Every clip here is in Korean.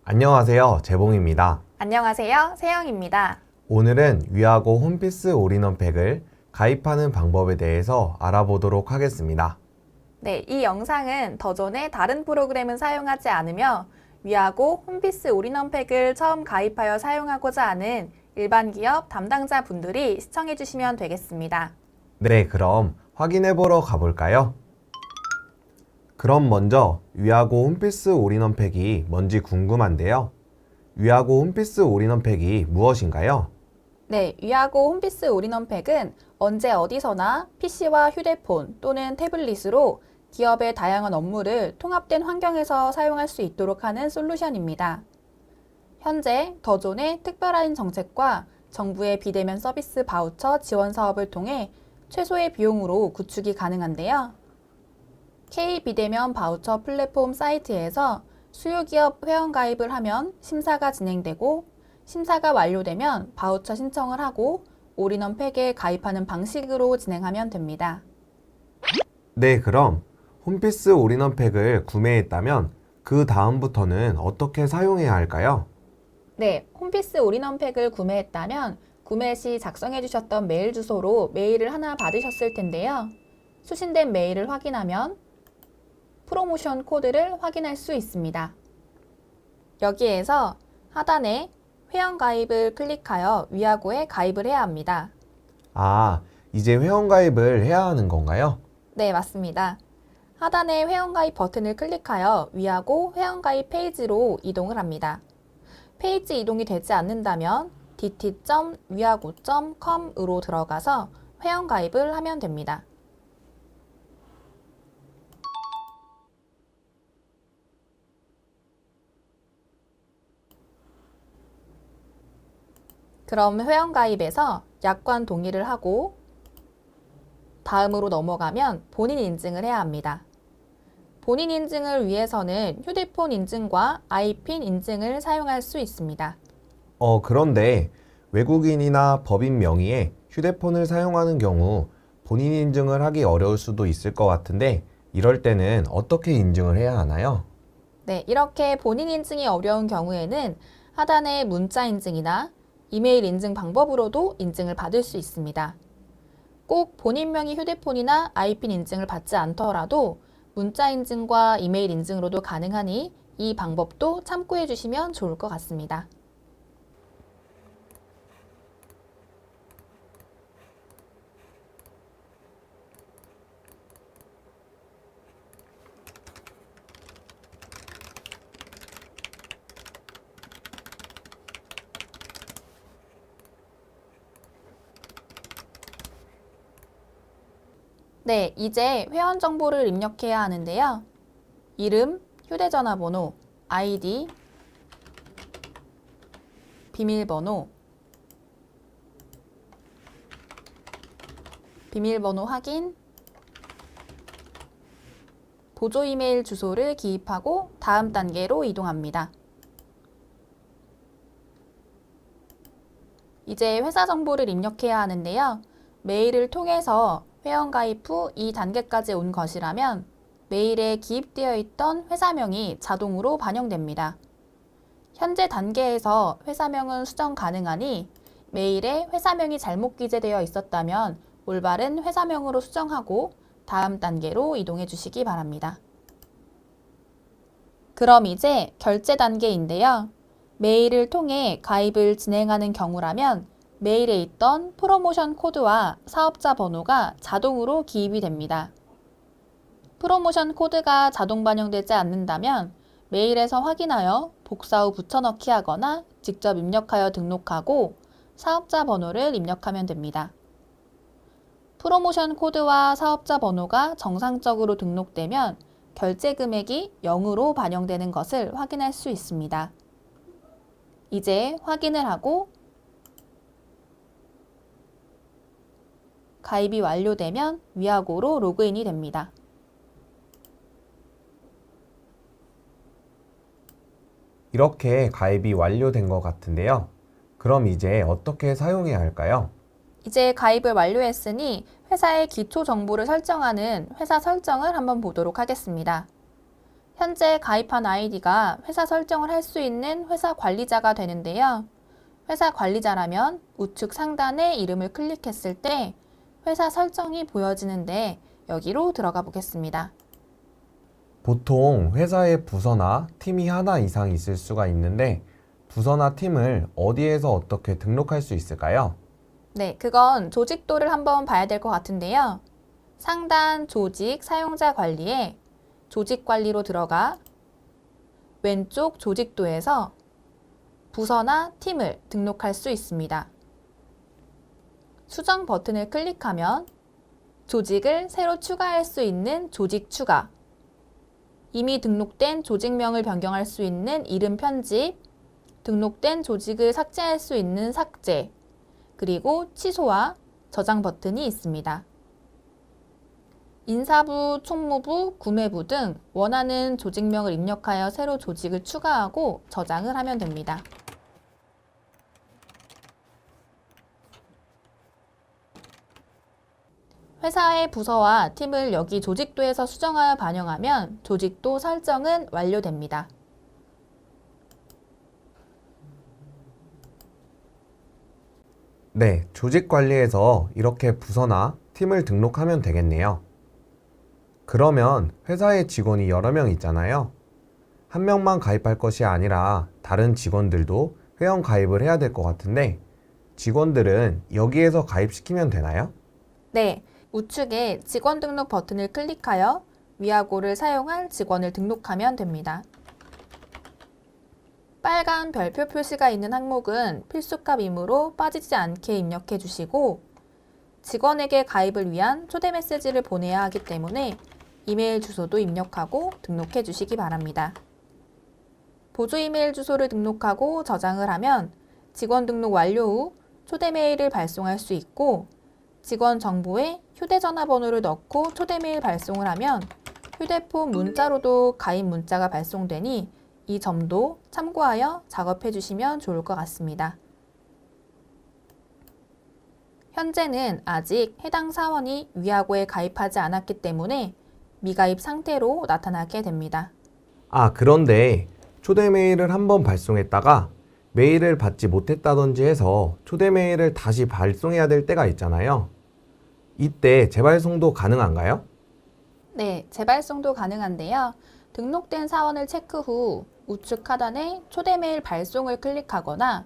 안녕하세요. 재봉입니다. 안녕하세요. 세영입니다. 오늘은 위아고 홈피스 올인원팩을 가입하는 방법에 대해서 알아보도록 하겠습니다. 네, 이 영상은 더 전에 다른 프로그램은 사용하지 않으며 위아고 홈피스 올인원팩을 처음 가입하여 사용하고자 하는 일반 기업 담당자 분들이 시청해 주시면 되겠습니다. 네, 그럼 확인해 보러 가볼까요? 그럼 먼저 위아고 홈피스 올인원팩이 뭔지 궁금한데요. 위아고 홈피스 올인원팩이 무엇인가요? 네, 위아고 홈피스 올인원팩은 언제 어디서나 PC와 휴대폰 또는 태블릿으로 기업의 다양한 업무를 통합된 환경에서 사용할 수 있도록 하는 솔루션입니다. 현재 더존의 특별화인 정책과 정부의 비대면 서비스 바우처 지원 사업을 통해 최소의 비용으로 구축이 가능한데요. K 비대면 바우처 플랫폼 사이트에서 수요기업 회원가입을 하면 심사가 진행되고 심사가 완료되면 바우처 신청을 하고 올인원팩에 가입하는 방식으로 진행하면 됩니다. 네, 그럼 홈피스 올인원팩을 구매했다면 그 다음부터는 어떻게 사용해야 할까요? 네, 홈피스 올인원팩을 구매했다면 구매 시 작성해 주셨던 메일 주소로 메일을 하나 받으셨을 텐데요. 수신된 메일을 확인하면 프로모션 코드를 확인할 수 있습니다. 여기에서 하단에 회원가입을 클릭하여 위아고에 가입을 해야 합니다. 아, 이제 회원가입을 해야 하는 건가요? 네, 맞습니다. 하단에 회원가입 버튼을 클릭하여 위아고 회원가입 페이지로 이동을 합니다. 페이지 이동이 되지 않는다면 dt.wiago.com으로 들어가서 회원가입을 하면 됩니다. 그럼 회원가입에서 약관 동의를 하고 다음으로 넘어가면 본인 인증을 해야 합니다. 본인 인증을 위해서는 휴대폰 인증과 아이핀 인증을 사용할 수 있습니다. 그런데 외국인이나 법인 명의의 휴대폰을 사용하는 경우 본인 인증을 하기 어려울 수도 있을 것 같은데 이럴 때는 어떻게 인증을 해야 하나요? 네, 이렇게 본인 인증이 어려운 경우에는 하단의 문자 인증이나 이메일 인증 방법으로도 인증을 받을 수 있습니다. 꼭 본인 명의 휴대폰이나 아이핀 인증을 받지 않더라도 문자 인증과 이메일 인증으로도 가능하니 이 방법도 참고해 주시면 좋을 것 같습니다. 네, 이제 회원 정보를 입력해야 하는데요. 이름, 휴대전화번호, 아이디, 비밀번호, 비밀번호 확인, 보조 이메일 주소를 기입하고 다음 단계로 이동합니다. 이제 회사 정보를 입력해야 하는데요. 메일을 통해서 회원가입 후 이 단계까지 온 것이라면 메일에 기입되어 있던 회사명이 자동으로 반영됩니다. 현재 단계에서 회사명은 수정 가능하니 메일에 회사명이 잘못 기재되어 있었다면 올바른 회사명으로 수정하고 다음 단계로 이동해 주시기 바랍니다. 그럼 이제 결제 단계인데요. 메일을 통해 가입을 진행하는 경우라면 메일에 있던 프로모션 코드와 사업자 번호가 자동으로 기입이 됩니다. 프로모션 코드가 자동 반영되지 않는다면 메일에서 확인하여 복사 후 붙여넣기 하거나 직접 입력하여 등록하고 사업자 번호를 입력하면 됩니다. 프로모션 코드와 사업자 번호가 정상적으로 등록되면 결제 금액이 0으로 반영되는 것을 확인할 수 있습니다. 이제 확인을 하고 가입이 완료되면 위아고로 로그인이 됩니다. 이렇게 가입이 완료된 것 같은데요. 그럼 이제 어떻게 사용해야 할까요? 이제 가입을 완료했으니 회사의 기초 정보를 설정하는 회사 설정을 한번 보도록 하겠습니다. 현재 가입한 아이디가 회사 설정을 할 수 있는 회사 관리자가 되는데요. 회사 관리자라면 우측 상단의 이름을 클릭했을 때 회사 설정이 보여지는데 여기로 들어가 보겠습니다. 보통 회사에 부서나 팀이 하나 이상 있을 수가 있는데 부서나 팀을 어디에서 어떻게 등록할 수 있을까요? 네, 그건 조직도를 한번 봐야 될 것 같은데요. 상단 조직 사용자 관리에 조직 관리로 들어가 왼쪽 조직도에서 부서나 팀을 등록할 수 있습니다. 수정 버튼을 클릭하면 조직을 새로 추가할 수 있는 조직 추가, 이미 등록된 조직명을 변경할 수 있는 이름 편집, 등록된 조직을 삭제할 수 있는 삭제, 그리고 취소와 저장 버튼이 있습니다. 인사부, 총무부, 구매부 등 원하는 조직명을 입력하여 새로 조직을 추가하고 저장을 하면 됩니다. 회사의 부서와 팀을 여기 조직도에서 수정하여 반영하면 조직도 설정은 완료됩니다. 네, 조직 관리에서 이렇게 부서나 팀을 등록하면 되겠네요. 그러면 회사에 직원이 여러 명 있잖아요. 한 명만 가입할 것이 아니라 다른 직원들도 회원 가입을 해야 될 것 같은데 직원들은 여기에서 가입시키면 되나요? 네, 우측에 직원 등록 버튼을 클릭하여 위아고를 사용할 직원을 등록하면 됩니다. 빨간 별표 표시가 있는 항목은 필수값이므로 빠지지 않게 입력해 주시고 직원에게 가입을 위한 초대 메시지를 보내야 하기 때문에 이메일 주소도 입력하고 등록해 주시기 바랍니다. 보조 이메일 주소를 등록하고 저장을 하면 직원 등록 완료 후 초대 메일을 발송할 수 있고 직원 정보에 휴대전화번호를 넣고 초대 메일 발송을 하면 휴대폰 문자로도 가입 문자가 발송되니 이 점도 참고하여 작업해 주시면 좋을 것 같습니다. 현재는 아직 해당 사원이 위아고에 가입하지 않았기 때문에 미가입 상태로 나타나게 됩니다. 아, 그런데 초대 메일을 한번 발송했다가 메일을 받지 못했다든지 해서 초대 메일을 다시 발송해야 될 때가 있잖아요. 이때 재발송도 가능한가요? 네, 재발송도 가능한데요. 등록된 사원을 체크 후 우측 하단에 초대 메일 발송을 클릭하거나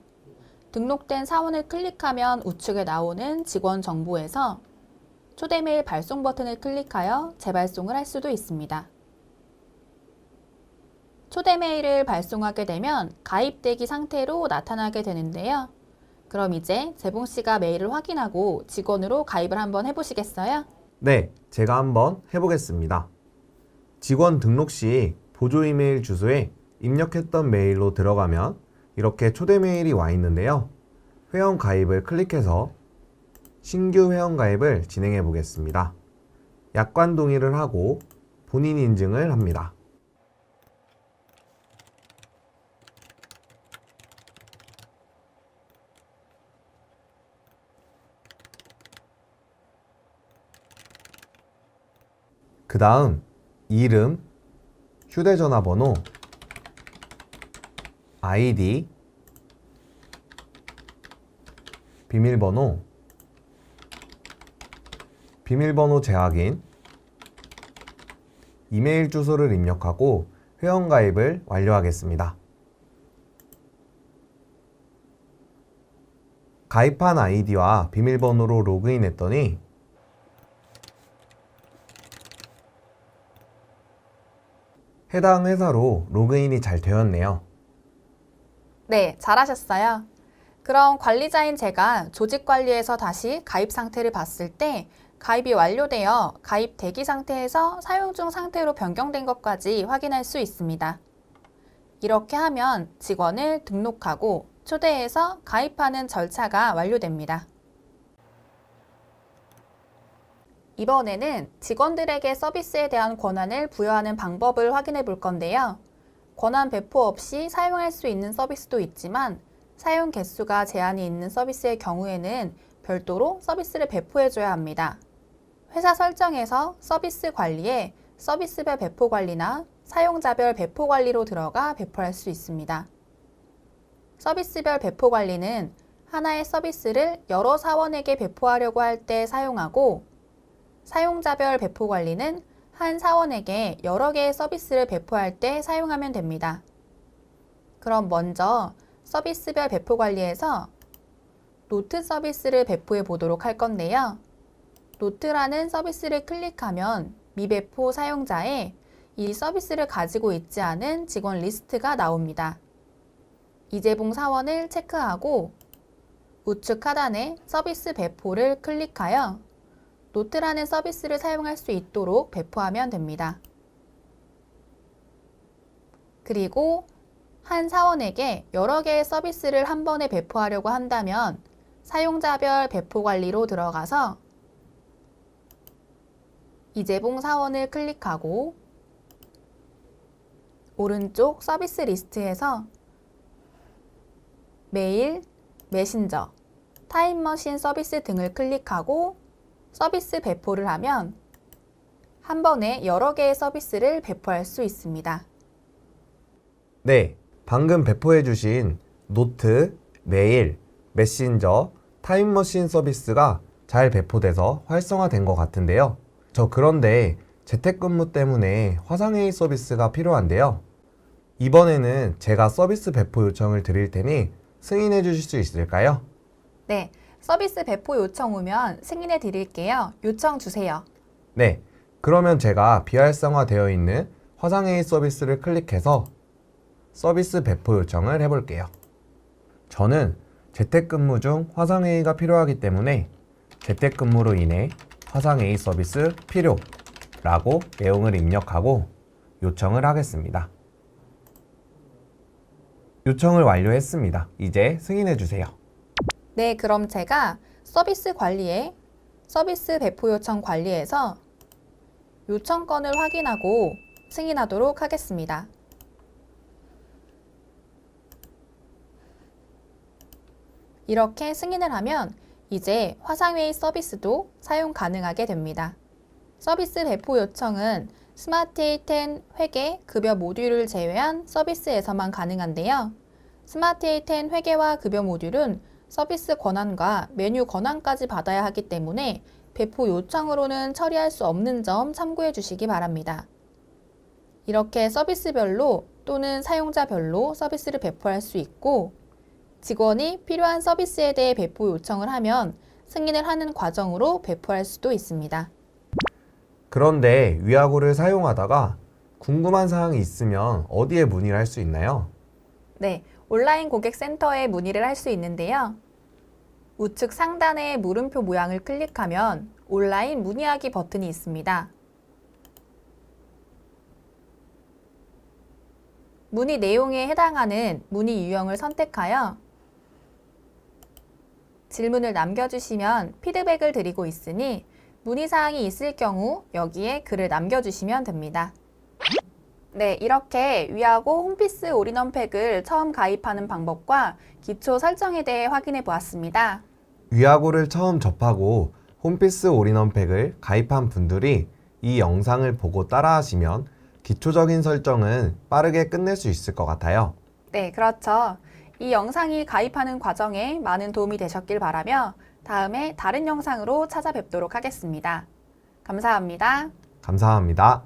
등록된 사원을 클릭하면 우측에 나오는 직원 정보에서 초대 메일 발송 버튼을 클릭하여 재발송을 할 수도 있습니다. 초대 메일을 발송하게 되면 가입대기 상태로 나타나게 되는데요. 그럼 이제 재봉 씨가 메일을 확인하고 직원으로 가입을 한번 해보시겠어요? 네, 제가 한번 해보겠습니다. 직원 등록 시 보조 이메일 주소에 입력했던 메일로 들어가면 이렇게 초대 메일이 와 있는데요. 회원 가입을 클릭해서 신규 회원 가입을 진행해 보겠습니다. 약관 동의를 하고 본인 인증을 합니다. 그 다음 이름, 휴대전화번호, 아이디, 비밀번호, 비밀번호 재확인, 이메일 주소를 입력하고 회원가입을 완료하겠습니다. 가입한 아이디와 비밀번호로 로그인했더니 해당 회사로 로그인이 잘 되었네요. 네, 잘하셨어요. 그럼 관리자인 제가 조직 관리에서 다시 가입 상태를 봤을 때 가입이 완료되어 가입 대기 상태에서 사용 중 상태로 변경된 것까지 확인할 수 있습니다. 이렇게 하면 직원을 등록하고 초대해서 가입하는 절차가 완료됩니다. 이번에는 직원들에게 서비스에 대한 권한을 부여하는 방법을 확인해 볼 건데요. 권한 배포 없이 사용할 수 있는 서비스도 있지만 사용 개수가 제한이 있는 서비스의 경우에는 별도로 서비스를 배포해 줘야 합니다. 회사 설정에서 서비스 관리에 서비스별 배포 관리나 사용자별 배포 관리로 들어가 배포할 수 있습니다. 서비스별 배포 관리는 하나의 서비스를 여러 사원에게 배포하려고 할 때 사용하고, 사용자별 배포 관리는 한 사원에게 여러 개의 서비스를 배포할 때 사용하면 됩니다. 그럼 먼저 서비스별 배포 관리에서 노트 서비스를 배포해 보도록 할 건데요. 노트라는 서비스를 클릭하면 미배포 사용자에 이 서비스를 가지고 있지 않은 직원 리스트가 나옵니다. 이재봉 사원을 체크하고 우측 하단에 서비스 배포를 클릭하여 노트라는 서비스를 사용할 수 있도록 배포하면 됩니다. 그리고 한 사원에게 여러 개의 서비스를 한 번에 배포하려고 한다면 사용자별 배포 관리로 들어가서 이재봉 사원을 클릭하고 오른쪽 서비스 리스트에서 메일, 메신저, 타임머신 서비스 등을 클릭하고 서비스 배포를 하면 한 번에 여러 개의 서비스를 배포할 수 있습니다. 네, 방금 배포해 주신 노트, 메일, 메신저, 타임머신 서비스가 잘 배포돼서 활성화된 것 같은데요. 저 그런데 재택근무 때문에 화상회의 서비스가 필요한데요. 이번에는 제가 서비스 배포 요청을 드릴 테니 승인해 주실 수 있을까요? 네, 서비스 배포 요청 오면 승인해 드릴게요. 요청 주세요. 네, 그러면 제가 비활성화되어 있는 화상회의 서비스를 클릭해서 서비스 배포 요청을 해볼게요. 저는 재택근무 중 화상회의가 필요하기 때문에 재택근무로 인해 화상회의 서비스 필요라고 내용을 입력하고 요청을 하겠습니다. 요청을 완료했습니다. 이제 승인해 주세요. 네, 그럼 제가 서비스 관리에 서비스 배포 요청 관리에서 요청건을 확인하고 승인하도록 하겠습니다. 이렇게 승인을 하면 이제 화상회의 서비스도 사용 가능하게 됩니다. 서비스 배포 요청은 스마트 A10 회계, 급여 모듈을 제외한 서비스에서만 가능한데요. 스마트 A10 회계와 급여 모듈은 서비스 권한과 메뉴 권한까지 받아야 하기 때문에 배포 요청으로는 처리할 수 없는 점 참고해 주시기 바랍니다. 이렇게 서비스별로 또는 사용자별로 서비스를 배포할 수 있고, 직원이 필요한 서비스에 대해 배포 요청을 하면 승인을 하는 과정으로 배포할 수도 있습니다. 그런데 위아고를 사용하다가 궁금한 사항이 있으면 어디에 문의를 할 수 있나요? 네, 온라인 고객센터에 문의를 할 수 있는데요. 우측 상단의 물음표 모양을 클릭하면 온라인 문의하기 버튼이 있습니다. 문의 내용에 해당하는 문의 유형을 선택하여 질문을 남겨주시면 피드백을 드리고 있으니 문의사항이 있을 경우 여기에 글을 남겨주시면 됩니다. 네, 이렇게 위아고 홈피스 올인원 팩을 처음 가입하는 방법과 기초 설정에 대해 확인해 보았습니다. 위아고를 처음 접하고 홈피스 올인원 팩을 가입한 분들이 이 영상을 보고 따라하시면 기초적인 설정은 빠르게 끝낼 수 있을 것 같아요. 네, 그렇죠. 이 영상이 가입하는 과정에 많은 도움이 되셨길 바라며 다음에 다른 영상으로 찾아뵙도록 하겠습니다. 감사합니다. 감사합니다.